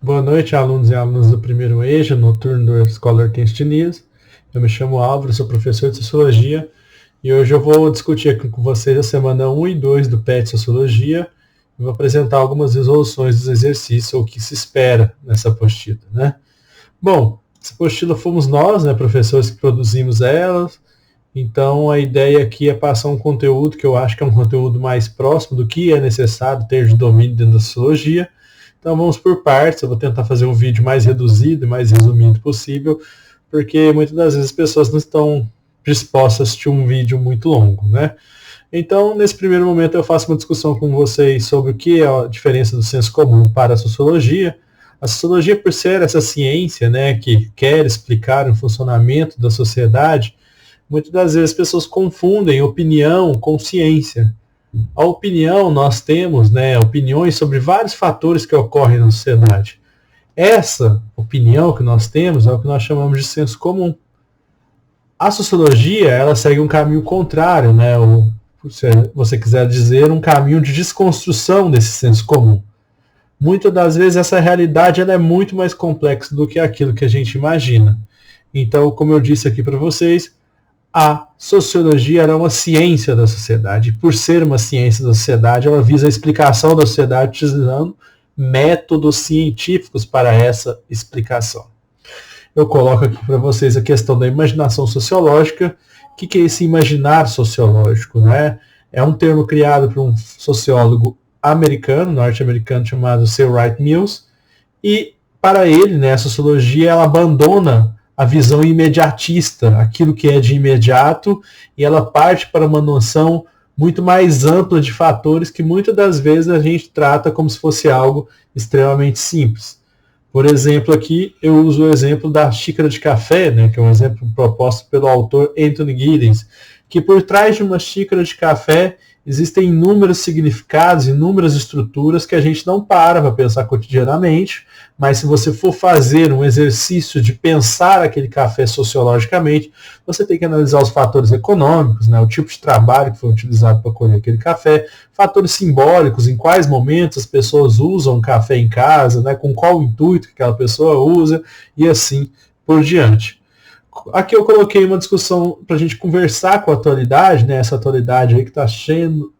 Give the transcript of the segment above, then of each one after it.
Boa noite, alunos e alunas do primeiro EJA, noturno do Scholar Against News. Eu me chamo Álvaro, sou professor de Sociologia e hoje eu vou discutir aqui com vocês a semana 1 e 2 do PET Sociologia e vou apresentar algumas resoluções dos exercícios, ou o que se espera nessa apostila, né? Bom, essa apostila fomos nós, né, professores, que produzimos elas, então a ideia aqui é passar um conteúdo que eu acho que é um conteúdo mais próximo do que é necessário ter de domínio dentro da Sociologia. Então vamos por partes, eu vou tentar fazer um vídeo mais reduzido e mais resumido possível, porque muitas das vezes as pessoas não estão dispostas a assistir um vídeo muito longo, né? Então, nesse primeiro momento eu faço uma discussão com vocês sobre o que é a diferença do senso comum para a sociologia. A sociologia, por ser essa ciência, né, que quer explicar o funcionamento da sociedade, muitas das vezes as pessoas confundem opinião com ciência. A opinião, nós temos, né, opiniões sobre vários fatores que ocorrem na sociedade. Essa opinião que nós temos é o que nós chamamos de senso comum. A sociologia, ela segue um caminho contrário, né, ou, se você quiser dizer, um caminho de desconstrução desse senso comum. Muitas das vezes essa realidade ela é muito mais complexa do que aquilo que a gente imagina. Então, como eu disse aqui para vocês, a sociologia é uma ciência da sociedade. Por ser uma ciência da sociedade, ela visa a explicação da sociedade utilizando métodos científicos para essa explicação. Eu coloco aqui para vocês a questão da imaginação sociológica. O que é esse imaginar sociológico, né? É um termo criado por um sociólogo americano, norte-americano, chamado C. Wright Mills, e para ele, né, a sociologia ela abandona a visão imediatista, aquilo que é de imediato, e ela parte para uma noção muito mais ampla de fatores que muitas das vezes a gente trata como se fosse algo extremamente simples. Por exemplo, aqui eu uso o exemplo da xícara de café, né, que é um exemplo proposto pelo autor Anthony Giddens, que por trás de uma xícara de café existem inúmeros significados, inúmeras estruturas que a gente não para pensar cotidianamente, mas se você for fazer um exercício de pensar aquele café sociologicamente, você tem que analisar os fatores econômicos, né, o tipo de trabalho que foi utilizado para colher aquele café, fatores simbólicos, em quais momentos as pessoas usam café em casa, né, com qual intuito que aquela pessoa usa, e assim por diante. Aqui eu coloquei uma discussão para a gente conversar com a atualidade, né, essa atualidade aí que está sendo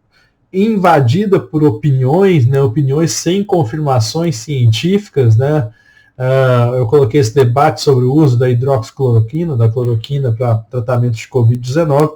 invadida por opiniões, né, opiniões sem confirmações científicas, né. Eu coloquei esse debate sobre o uso da hidroxicloroquina, da cloroquina para tratamento de Covid-19.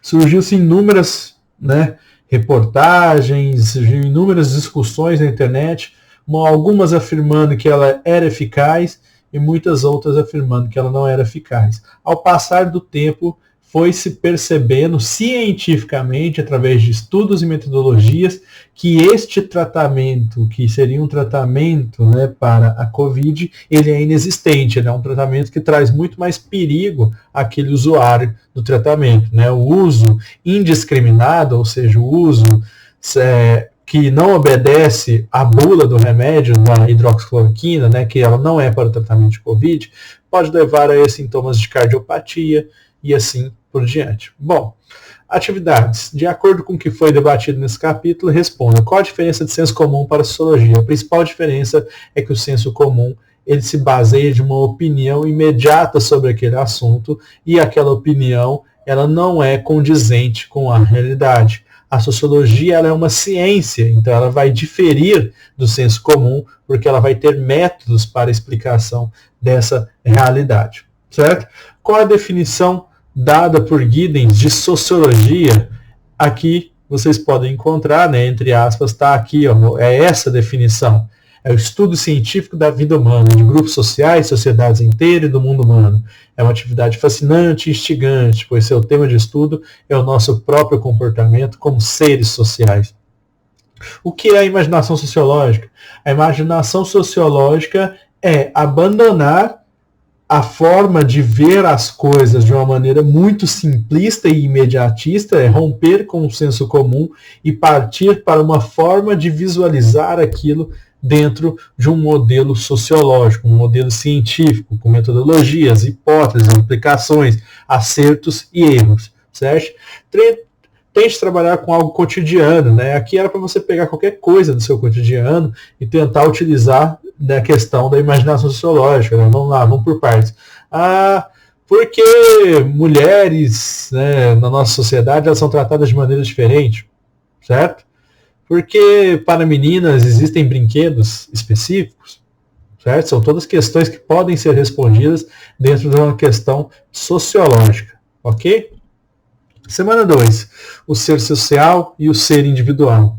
Surgiu-se inúmeras, né, reportagens, surgiu inúmeras discussões na internet, algumas afirmando que ela era eficaz e muitas outras afirmando que ela não era eficaz. Ao passar do tempo, foi se percebendo cientificamente, através de estudos e metodologias, que este tratamento, que seria um tratamento, né, para a Covid, ele é inexistente, ele é um tratamento que traz muito mais perigo àquele usuário do tratamento, né? O uso indiscriminado, ou seja, o uso que não obedece à bula do remédio, da hidroxicloroquina, né, que ela não é para o tratamento de Covid, pode levar a sintomas de cardiopatia e assim por diante. Bom, atividades. De acordo com o que foi debatido nesse capítulo, responda qual a diferença de senso comum para a sociologia. A principal diferença é que o senso comum ele se baseia de uma opinião imediata sobre aquele assunto e aquela opinião ela não é condizente com a realidade. A sociologia ela é uma ciência, então ela vai diferir do senso comum, porque ela vai ter métodos para a explicação dessa realidade, certo? Qual a definição dada por Giddens de sociologia? Aqui vocês podem encontrar, né, entre aspas, está aqui, ó, é essa definição. É o estudo científico da vida humana, de grupos sociais, sociedades inteiras e do mundo humano. É uma atividade fascinante e instigante, pois seu tema de estudo é o nosso próprio comportamento como seres sociais. O que é a imaginação sociológica? A imaginação sociológica é abandonar a forma de ver as coisas de uma maneira muito simplista e imediatista, é romper com o senso comum e partir para uma forma de visualizar aquilo dentro de um modelo sociológico, um modelo científico, com metodologias, hipóteses, implicações, acertos e erros, certo? Tente trabalhar com algo cotidiano, né? Aqui era para você pegar qualquer coisa do seu cotidiano e tentar utilizar da questão da imaginação sociológica, né? Vamos lá, vamos por partes. Por que mulheres, né, na nossa sociedade elas são tratadas de maneira diferente, certo? Porque para meninas existem brinquedos específicos, certo? São todas questões que podem ser respondidas dentro de uma questão sociológica, ok? Semana 2, o ser social e o ser individual.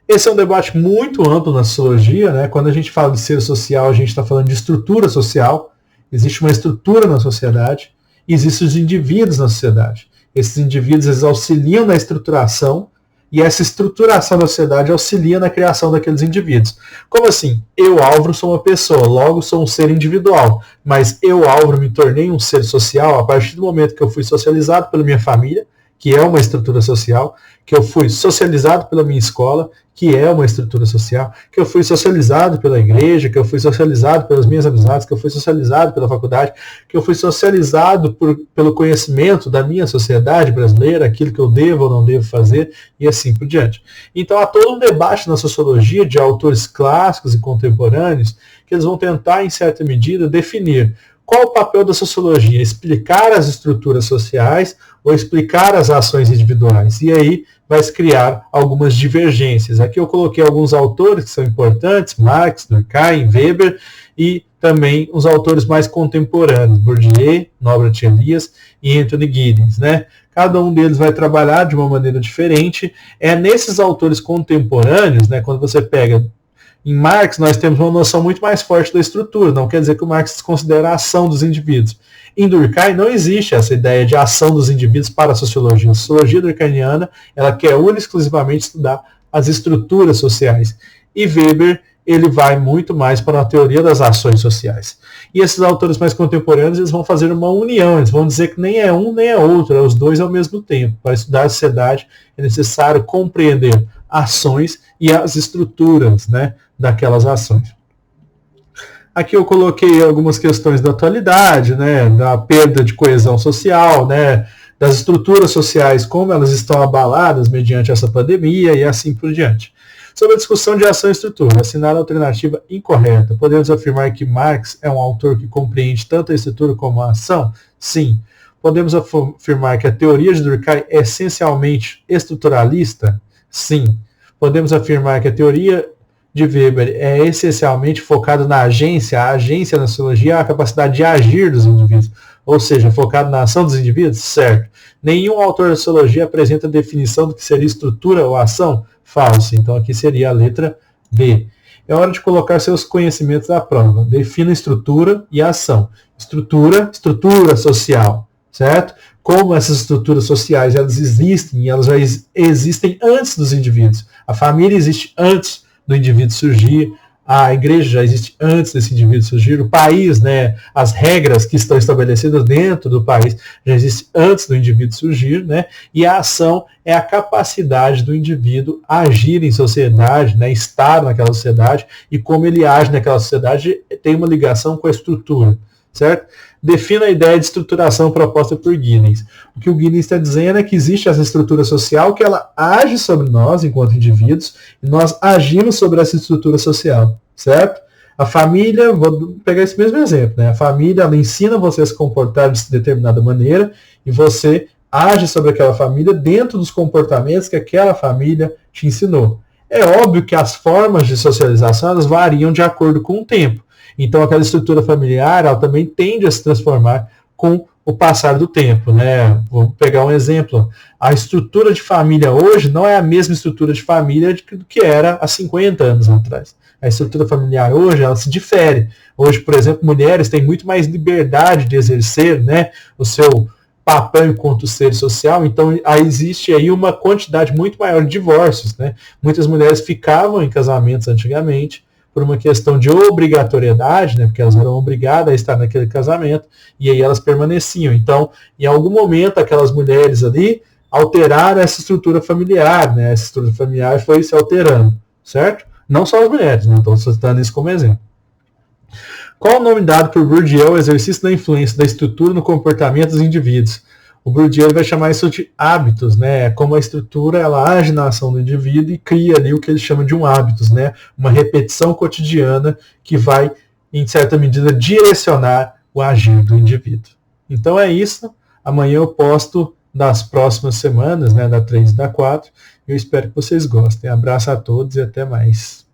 Esse é um debate muito amplo na sociologia, né? Quando a gente fala de ser social, a gente está falando de estrutura social. Existe uma estrutura na sociedade e existem os indivíduos na sociedade. Esses indivíduos eles auxiliam na estruturação e essa estruturação da sociedade auxilia na criação daqueles indivíduos. Como assim? Eu, Álvaro, sou uma pessoa, logo sou um ser individual, mas eu, Álvaro, me tornei um ser social a partir do momento que eu fui socializado pela minha família, que é uma estrutura social, que eu fui socializado pela minha escola, que é uma estrutura social, que eu fui socializado pela igreja, que eu fui socializado pelas minhas amizades, que eu fui socializado pela faculdade, que eu fui socializado pelo conhecimento da minha sociedade brasileira, aquilo que eu devo ou não devo fazer, e assim por diante. Então há todo um debate na sociologia de autores clássicos e contemporâneos que eles vão tentar, em certa medida, definir qual o papel da sociologia, explicar as estruturas sociais ou explicar as ações individuais. E aí vai se criar algumas divergências. Aqui eu coloquei alguns autores que são importantes, Marx, Durkheim, Weber, e também os autores mais contemporâneos, Bourdieu, Norbert Elias e Anthony Giddens, né? Cada um deles vai trabalhar de uma maneira diferente. É nesses autores contemporâneos, né, quando você pega em Marx, nós temos uma noção muito mais forte da estrutura, não quer dizer que o Marx desconsidera a ação dos indivíduos. Em Durkheim não existe essa ideia de ação dos indivíduos para a sociologia. A sociologia durkheimiana ela quer única e exclusivamente estudar as estruturas sociais. E Weber ele vai muito mais para a teoria das ações sociais. E esses autores mais contemporâneos eles vão fazer uma união, eles vão dizer que nem é um nem é outro, é os dois ao mesmo tempo. Para estudar a sociedade é necessário compreender ações e as estruturas, né, daquelas ações. Aqui eu coloquei algumas questões da atualidade, né, da perda de coesão social, né, das estruturas sociais, como elas estão abaladas mediante essa pandemia e assim por diante. Sobre a discussão de ação e estrutura, assinar a alternativa incorreta. Podemos afirmar que Marx é um autor que compreende tanto a estrutura como a ação? Sim. Podemos afirmar que a teoria de Durkheim é essencialmente estruturalista? Sim. Podemos afirmar que a teoria de Weber é essencialmente focada na agência, a agência na sociologia é a capacidade de agir dos indivíduos, ou seja, focado na ação dos indivíduos? Certo. Nenhum autor da sociologia apresenta a definição do que seria estrutura ou ação? Falso. Então aqui seria a letra B. É hora de colocar seus conhecimentos à prova. Defina estrutura e ação. Estrutura social, certo? Como essas estruturas sociais elas existem e elas já existem antes dos indivíduos. A família existe antes do indivíduo surgir, a igreja já existe antes desse indivíduo surgir, o país, né, as regras que estão estabelecidas dentro do país já existem antes do indivíduo surgir, né, e a ação é a capacidade do indivíduo agir em sociedade, né, estar naquela sociedade, e como ele age naquela sociedade tem uma ligação com a estrutura, certo? Defina a ideia de estruturação proposta por Giddens. O que o Giddens está dizendo é que existe essa estrutura social que ela age sobre nós enquanto indivíduos e nós agimos sobre essa estrutura social, certo? A família, vou pegar esse mesmo exemplo, né? A família ela ensina você a se comportar de determinada maneira e você age sobre aquela família dentro dos comportamentos que aquela família te ensinou. É óbvio que as formas de socialização elas variam de acordo com o tempo. Então, aquela estrutura familiar, ela também tende a se transformar com o passar do tempo, né? Vou pegar um exemplo. A estrutura de família hoje não é a mesma estrutura de família do que era há 50 anos atrás. A estrutura familiar hoje, ela se difere. Hoje, por exemplo, mulheres têm muito mais liberdade de exercer, né, o seu papel enquanto ser social, então existe aí uma quantidade muito maior de divórcios, né? Muitas mulheres ficavam em casamentos antigamente, por uma questão de obrigatoriedade, né, porque elas eram obrigadas a estar naquele casamento, e aí elas permaneciam. Então, em algum momento, aquelas mulheres ali alteraram essa estrutura familiar, né, essa estrutura familiar foi se alterando, certo? Não só as mulheres, né, estou citando isso como exemplo. Qual o nome dado por Bourdieu ao exercício da influência da estrutura no comportamento dos indivíduos? O Bourdieu vai chamar isso de hábitos, né? Como a estrutura ela age na ação do indivíduo e cria ali o que ele chama de um hábitos, né? Uma repetição cotidiana que vai, em certa medida, direcionar o agir do indivíduo. Então é isso. Amanhã eu posto das próximas semanas, né? Da 3 e da 4. Eu espero que vocês gostem. Abraço a todos e até mais.